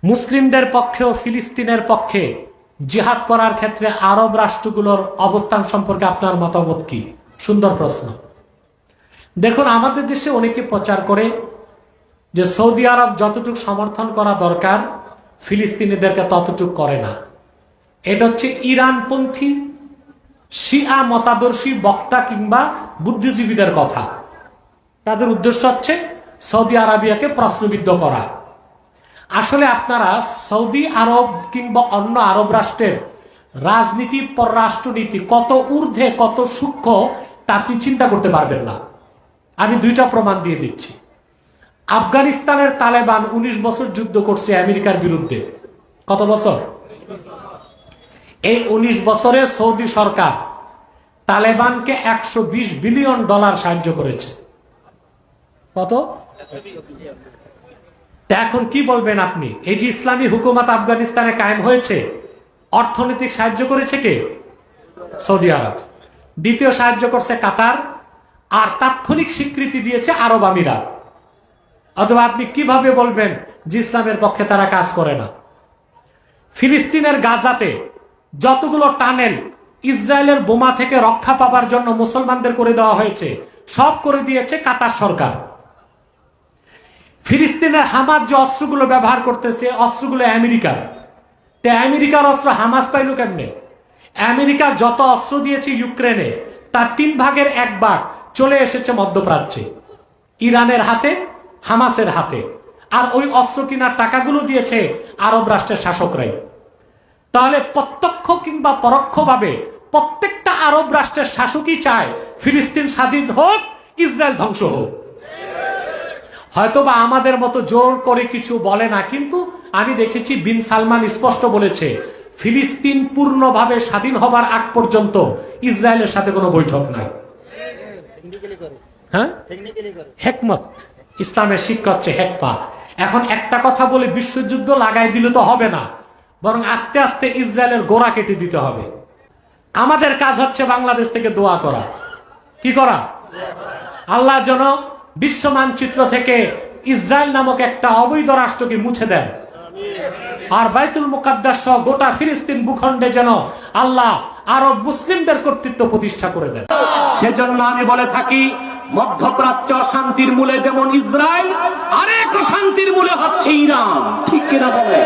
মুসলিমদের পক্ষে ও ফিলিস্তিনের পক্ষে জিহাদ করার ক্ষেত্রে আরব রাষ্ট্রগুলোর অবস্থান সম্পর্কে আপনার মতামত কি? সুন্দর প্রশ্ন। দেখুন, আমাদের দেশে অনেকে প্রচার করে যে সৌদি আরব যতটুকু সমর্থন করা দরকার ফিলিস্তিনিদেরকে ততটুকু করে না। এটা হচ্ছে ইরানপন্থী শিয়া মতাদর্শী বক্তা কিংবা বুদ্ধিজীবীদের কথা। তাদের উদ্দেশ্য হচ্ছে সৌদি আরবিয়াকে প্রশ্নবিদ্ধ করা। আসলে আপনারা সৌদি আরব কিংবা অন্য আরব রাষ্ট্রের রাজনীতি, পররাষ্ট্রনীতি কত ঊর্ধ্বে, কত সূক্ষ্ম তা আপনি চিন্তা করতে পারবেন না। আমি দুইটা প্রমাণ দিয়ে দিচ্ছি। আফগানিস্তানের তালেবান 19 বছর যুদ্ধ করছে আমেরিকার বিরুদ্ধে। কত বছর? এই 19 বছরে সৌদি সরকার তালেবানকে $120 বিলিয়ন সাহায্য করেছে। কত? এখন কি বলবেন আপনি? এই যে ইসলামী হুকুমত আফগানিস্তানে কায়েম হয়েছে, অর্থনৈতিক সাহায্য করেছে কে? সৌদি আরব। দ্বিতীয় সাহায্য করছে কাতার, আর তাৎক্ষণিক স্বীকৃতি দিয়েছে আরব আমিরাত। অথবা আপনি কিভাবে বলবেন যে ইসলামের পক্ষে তারা কাজ করে না? ফিলিস্তিনের গাজাতে যতগুলো টানেল ইসরায়েলের বোমা থেকে রক্ষা পাবার জন্য মুসলমানদের করে দেওয়া হয়েছে, সব করে দিয়েছে কাতার সরকার। ফিলিস্তিনের হামাস যে অস্ত্রগুলো ব্যবহার করতেছে, অস্ত্রগুলো আমেরিকার। তে আমেরিকার অস্ত্র হামাস পাইল কেমনে? আমেরিকা যত অস্ত্র দিয়েছে ইউক্রেনে, তার 3 ভাগের 1 ভাগ চলে এসেছে মধ্যপ্রাচ্যে, ইরানের হাতে, হামাসের হাতে। আর ওই অস্ত্র কিনার টাকাগুলো দিয়েছে আরব রাষ্ট্রের শাসকরাই। তাহলে প্রত্যক্ষ কিংবা পরোক্ষভাবে প্রত্যেকটা আরব রাষ্ট্রের শাসকই চায় ফিলিস্তিন স্বাধীন হোক, ইসরায়েল ধ্বংস হোক। হয়তোবা আমাদের মতো জোর করে কিছু বলে না, কিন্তু আমি দেখেছি বিন সালমান স্পষ্ট বলেছে ফিলিস্তিন পূর্ণভাবে স্বাধীন হবার আগ পর্যন্ত ইসরায়েলের সাথে কোনো বৈঠক নাই। হ্যাঁ, হেকমত, ইসলামের শিক্ষা হচ্ছে হেকমা। এখন একটা কথা বলে বিশ্বযুদ্ধ লাগাই দিলে তো হবে না, বরং আস্তে আস্তে ইসরায়েলের গোড়া কেটে দিতে হবে। আমাদের কাজ হচ্ছে বাংলাদেশ থেকে দোয়া করা। কি করা? আল্লাহ যেন বিশ্ব মানচিত্র থেকে ইসরায়েল নামক একটা অবৈধ রাষ্ট্রকে মুছে দেন, আর বাইতুল মুকাদ্দাস সহ গোটা ফিলিস্তিন ভূখণ্ডে যেন আল্লাহ আরব মুসলিমদের কর্তৃত্ব প্রতিষ্ঠা করে দেন। সেজন্য আমি বলে থাকি, মধ্যপ্রাচ্য শান্তির মূলে যেমন ইসরায়েল, আরেক শান্তির মূলে হচ্ছে ইরান। ঠিক কিনা বলে?